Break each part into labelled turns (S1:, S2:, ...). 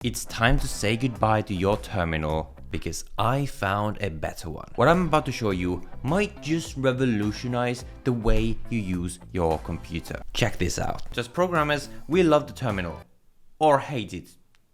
S1: It's time to say goodbye to your terminal because I found a better one. What I'm about to show you might just revolutionize the way you use your computer. Check this out. As programmers, we love the terminal or hate it,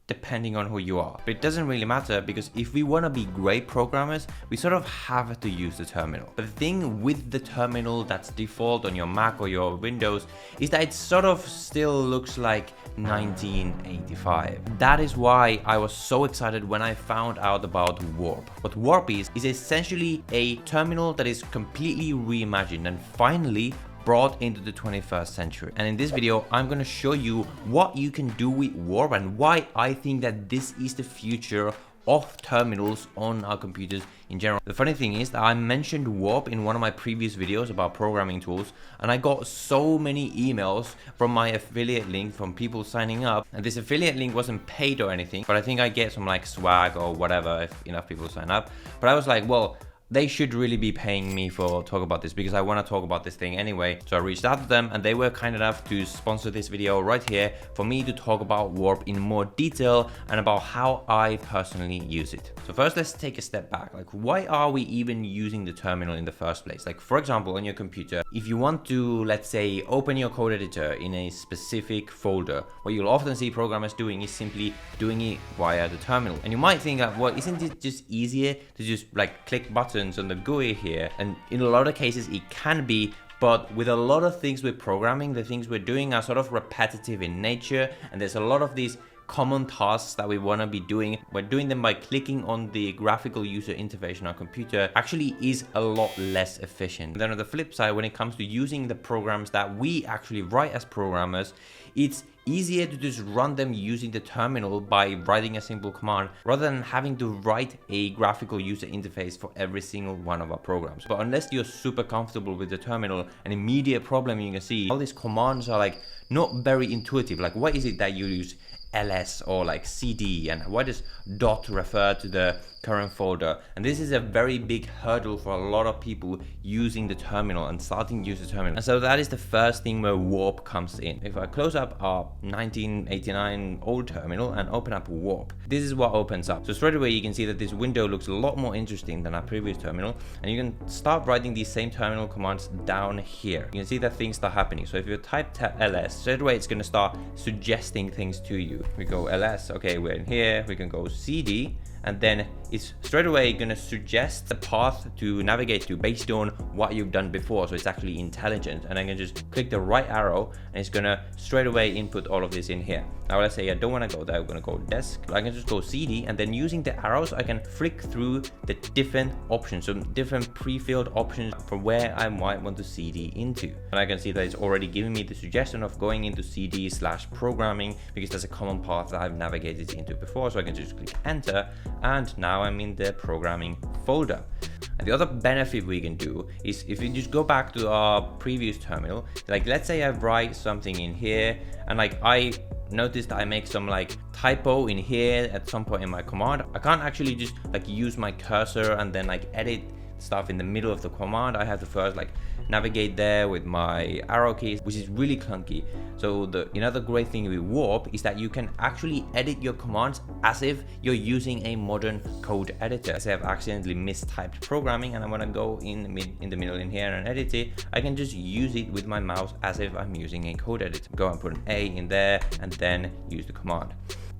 S1: depending on who you are. But it doesn't really matter because if we want to be great programmers, we sort of have to use the terminal. But the thing with the terminal that's default on your Mac or your Windows is that it sort of still looks like 1985. That is why I was so excited when I found out about Warp. What Warp is essentially a terminal that is completely reimagined and finally brought into the 21st century. And in this video, I'm gonna show you what you can do with Warp and why I think that this is the future of terminals on our computers in general. The funny thing is that I mentioned Warp in one of my previous videos about programming tools, and I got so many emails from my affiliate link from people signing up. And this affiliate link wasn't paid or anything, but I think I get some like swag or whatever if enough people sign up. But I was like, well, they should really be paying me for talk about this because I want to talk about this thing anyway. So I reached out to them and they were kind enough to sponsor this video right here for me to talk about Warp in more detail and about how I personally use it. So first, let's take a step back. Like, why are we even using the terminal in the first place? Like, for example, on your computer, if you want to, let's say, open your code editor in a specific folder, what you'll often see programmers doing is simply doing it via the terminal. And you might think that, well, isn't it just easier to just like click buttons on the GUI here? And in a lot of cases it can be, but with a lot of things with programming, the things we're doing are sort of repetitive in nature, and there's a lot of these common tasks that we want to be doing. We're doing them by clicking on the graphical user interface on our computer actually is a lot less efficient. And then on the flip side, when it comes to using the programs that we actually write as programmers, it's easier to just run them using the terminal by writing a simple command rather than having to write a graphical user interface for every single one of our programs. But unless you're super comfortable with the terminal, an immediate problem you can see, all these commands are like not very intuitive. Like, what is it that you use ls or like cd, and why does dot refer to the current folder? And this is a very big hurdle for a lot of people using the terminal and starting to use the terminal. And so that is the first thing where Warp comes in. If I close up our 1989 old terminal and open up Warp, this is what opens up. So straight away you can see that this window looks a lot more interesting than our previous terminal, and you can start writing these same terminal commands down here. You can see that things start happening. So if you type ls, straight away it's going to start suggesting things to you. We go ls, okay, we're in here. We can go cd, and then it's straight away going to suggest the path to navigate to based on what you've done before. So it's actually intelligent, and I can just click the right arrow and it's going to straight away input all of this in here. Now let's say I don't want to go there, I'm going to go desk. I can just go cd, and then using the arrows I can flick through the different options, so different pre-filled options for where I might want to cd into. And I can see that it's already giving me the suggestion of going into cd/programming because that's a common path that I've navigated into before. So I can just click enter, and now I'm in the programming folder. And the other benefit we can do is if you just go back to our previous terminal, like let's say I write something in here and like I noticed that I make some like typo in here at some point in my command. I can't actually just like use my cursor and then like edit stuff in the middle of the command. I have to first like navigate there with my arrow keys, which is really clunky. So another great thing with Warp is that you can actually edit your commands as if you're using a modern code editor. Say I've accidentally mistyped programming and I want to go in the middle in here and edit it, I can just use it with my mouse as if I'm using a code editor. Go and put an A in there and then use the command.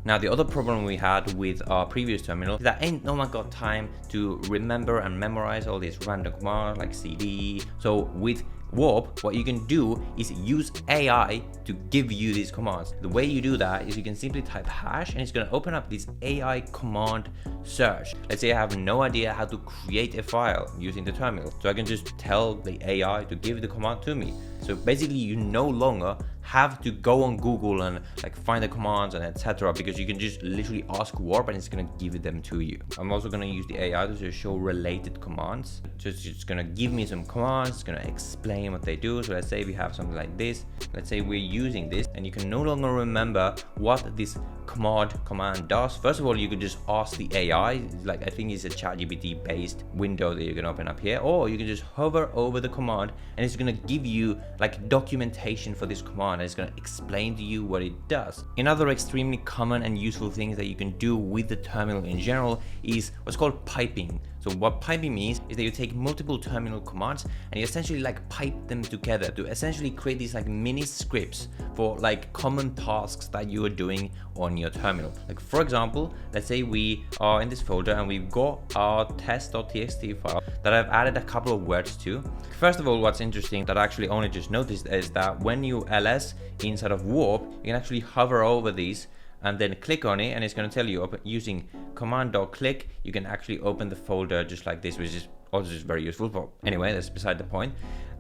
S1: Now, the other problem we had with our previous terminal is that ain't no one got time to remember and memorize all these random commands like cd. So with Warp, what you can do is use AI to give you these commands. The way you do that is you can simply type hash and it's going to open up this AI command search. Let's say I have no idea how to create a file using the terminal. So I can just tell the AI to give the command to me. So basically you no longer have to go on Google and like find the commands and etc., because you can just literally ask Warp and it's going to give them to you. I'm also going to use the AI to just show related commands. So it's just going to give me some commands, it's going to explain what they do. So let's say we have something like this. Let's say we're using this and you can no longer remember what this command does. First of all, you could just ask the AI, like I think it's a ChatGPT based window that you can open up here, or you can just hover over the command and it's going to give you like documentation for this command. command and it's going to explain to you what it does. Another extremely common and useful thing that you can do with the terminal in general is what's called piping. So what piping means is that you take multiple terminal commands and you essentially like pipe them together to essentially create these like mini scripts for like common tasks that you are doing on your terminal. Like for example, let's say we are in this folder and we've got our test.txt file that I've added a couple of words to. First of all, what's interesting that I actually only just noticed is that when you ls inside of Warp, you can actually hover over these and then click on it and it's going to tell you using command.click, you can actually open the folder just like this, which is also just very useful. But anyway, that's beside the point.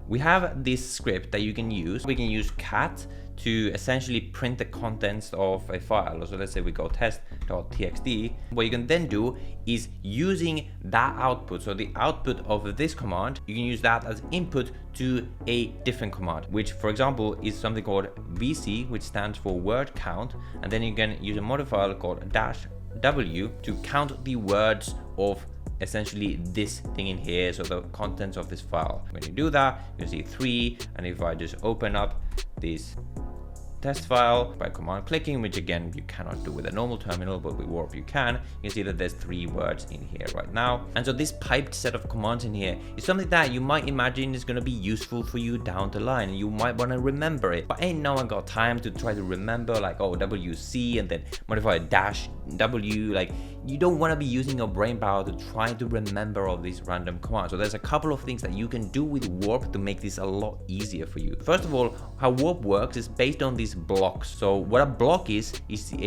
S1: We have this script that you can use. We can use cat to essentially print the contents of a file. So let's say we go test.txt. What you can then do is using that output, so the output of this command, you can use that as input to a different command, which for example is something called vc, which stands for word count, and then you can use a modifier called -w to count the words of essentially this thing in here, so the contents of this file. When you do that, you see 3, and if I just open up this test file by command clicking, which again you cannot do with a normal terminal, but with Warp you can see that there's 3 words in here right now. And so this piped set of commands in here is something that you might imagine is going to be useful for you down the line, and you might want to remember it, but ain't no one got time to try to remember like, oh, wc and then modify -w. Like, you don't want to be using your brain power to try to remember all these random commands. So there's a couple of things that you can do with Warp to make this a lot easier for you. First of all, how Warp works is based on these blocks. So what a block is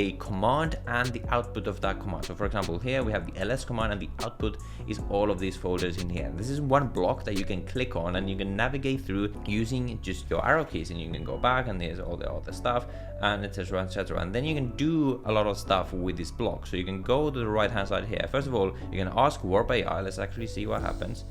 S1: a command and the output of that command. So for example, here we have the ls command and the output is all of these folders in here. This is one block that you can click on and you can navigate through using just your arrow keys, and you can go back and there's all the other stuff and etc, etc. And then you can do a lot of stuff with this block. So you can go to the right hand side here. First of all, you can ask Warp AI. Let's actually see what happens.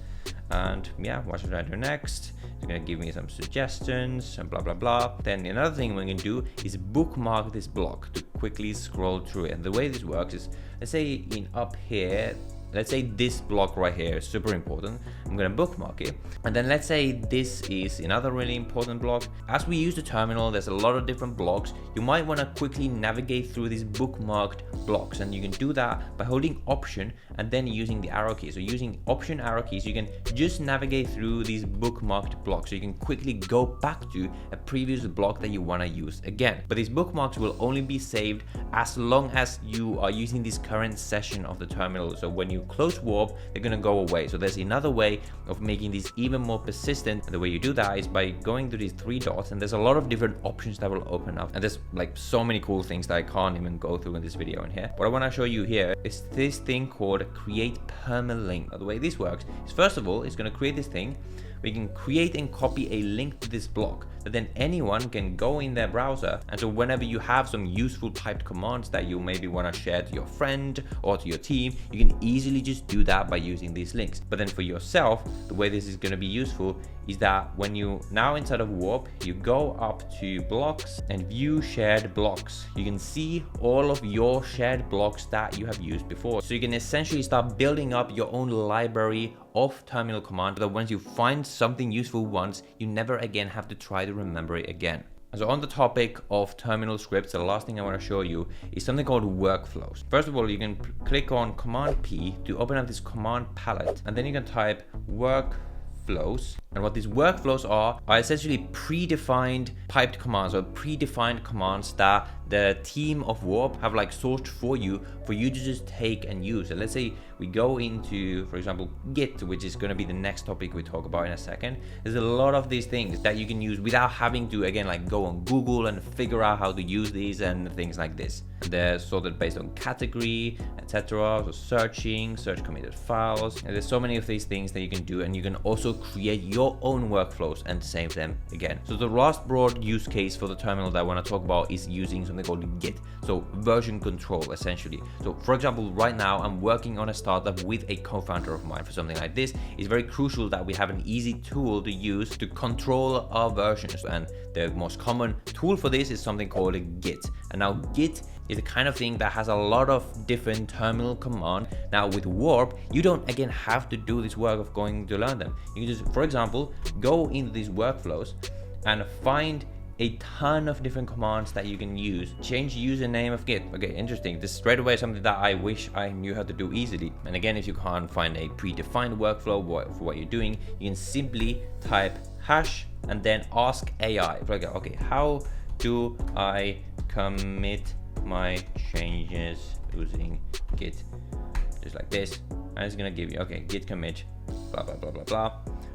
S1: And yeah, what should I do next? It's gonna give me some suggestions and blah blah blah. Then another thing we can do is bookmark this block to quickly scroll through it. And the way this works is, let's say in up here, let's say this block right here is super important. I'm gonna bookmark it. And then let's say this is another really important block. As we use the terminal, there's a lot of different blocks. You might wanna quickly navigate through these bookmarked blocks, and you can do that by holding Option and then using the arrow key. So using Option arrow keys, you can just navigate through these bookmarked blocks. So you can quickly go back to a previous block that you wanna use again. But these bookmarks will only be saved as long as you are using this current session of the terminal. So when you close Warp, they're gonna go away. So there's another way of making these even more persistent, and the way you do that is by going to these 3 dots, and there's a lot of different options that will open up, and there's like so many cool things that I can't even go through in this video in here. What I want to show you here is this thing called create permalink. The way this works is, first of all, it's going to create this thing. We can create and copy a link to this block that then anyone can go in their browser, and so whenever you have some useful typed commands that you maybe want to share to your friend or to your team, you can easily just do that by using these links. But then for yourself, the way this is going to be useful is that when you now inside of Warp, you go up to blocks and view shared blocks. You can see all of your shared blocks that you have used before. So you can essentially start building up your own library of terminal commands, that once you find something useful once, you never again have to try to remember it again. So on the topic of terminal scripts, the last thing I want to show you is something called workflows. First of all, you can click on Command P to open up this command palette, and then you can type workflows. And what these workflows are essentially predefined piped commands, or predefined commands that the team of Warp have like sourced for you to just take and use. And let's say we go into, for example, Git, which is going to be the next topic we talk about in a second. There's a lot of these things that you can use without having to, again, like go on Google and figure out how to use these and things like this. They're sorted based on category, etc. So searching, search committed files. And there's so many of these things that you can do, and you can also create your own workflows and save them again. So the last broad use case for the terminal that I want to talk about is using something called Git. So version control, essentially. So for example, right now I'm working on a startup with a co-founder of mine. For something like this, it's very crucial that we have an easy tool to use to control our versions. And the most common tool for this is something called Git. And now Git is the kind of thing that has a lot of different terminal commands. Now with Warp, you don't again have to do this work of going to learn them. You can just, for example, go into these workflows and find a ton of different commands that you can use. Change username of Git. Okay, interesting. This is straight away something that I wish I knew how to do easily. And again, if you can't find a predefined workflow for what you're doing, you can simply type hash and then ask AI. Like, okay, how do I commit my changes using Git? Just like this. And it's gonna give you, okay, Git commit, blah, blah, blah, blah, blah.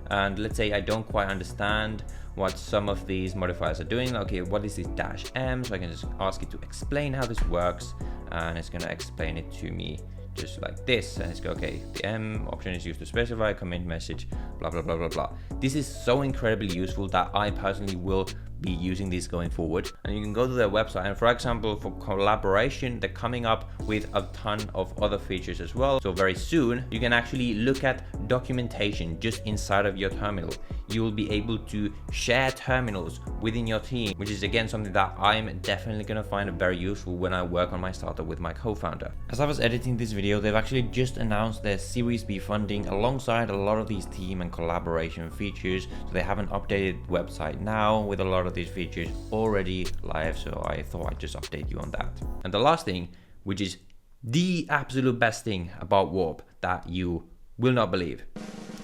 S1: And let's say I don't quite understand what some of these modifiers are doing. Okay, what is this -m? So I can just ask it to explain how this works, and it's gonna explain it to me just like this. And it's go, okay, the M option is used to specify commit message, blah, blah, blah, blah, blah. This is so incredibly useful that I personally will be using this going forward. And you can go to their website, and for example, for collaboration, they're coming up with a ton of other features as well. So very soon you can actually look at documentation just inside of your terminal. You will be able to share terminals within your team, which is again something that I'm definitely going to find very useful when I work on my startup with my co-founder. As I was editing this video, they've actually just announced their Series B funding alongside a lot of these team and collaboration features. So they have an updated website now with a lot of these features already live, so I thought I'd just update you on that. And the last thing, which is the absolute best thing about Warp that you will not believe.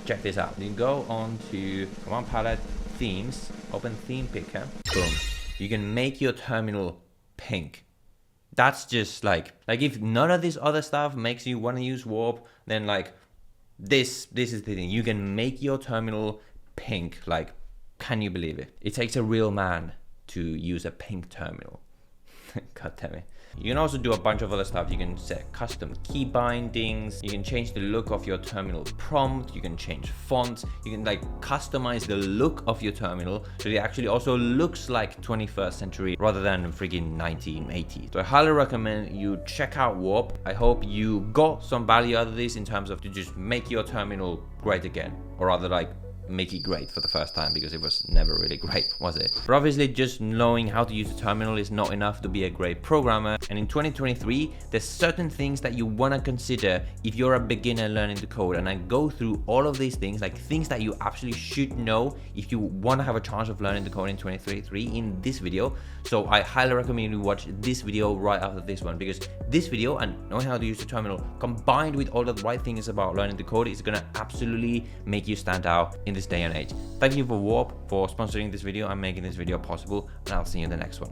S1: Check this out. You can go on to Command Palette, Themes, open Theme Picker, boom. You can make your terminal pink. That's just like if none of this other stuff makes you want to use Warp, then like this is the thing. You can make your terminal pink. Like, can you believe it? It takes a real man to use a pink terminal. God damn it. You can also do a bunch of other stuff. You can set custom key bindings. You can change the look of your terminal prompt. You can change fonts. You can like customize the look of your terminal so it actually also looks like 21st century rather than freaking 1980s. So I highly recommend you check out Warp. I hope you got some value out of this in terms of to just make your terminal great again, or rather like make it great for the first time, because it was never really great, was it? But obviously just knowing how to use the terminal is not enough to be a great programmer. And in 2023, there's certain things that you want to consider if you're a beginner learning to code. And I go through all of these things, like things that you actually should know if you want to have a chance of learning to code in 2023 in this video. So I highly recommend you watch this video right after this one, because this video and knowing how to use the terminal combined with all the right things about learning to code is going to absolutely make you stand out in this day and age. Thank you for Warp for sponsoring this video and making this video possible, and I'll see you in the next one.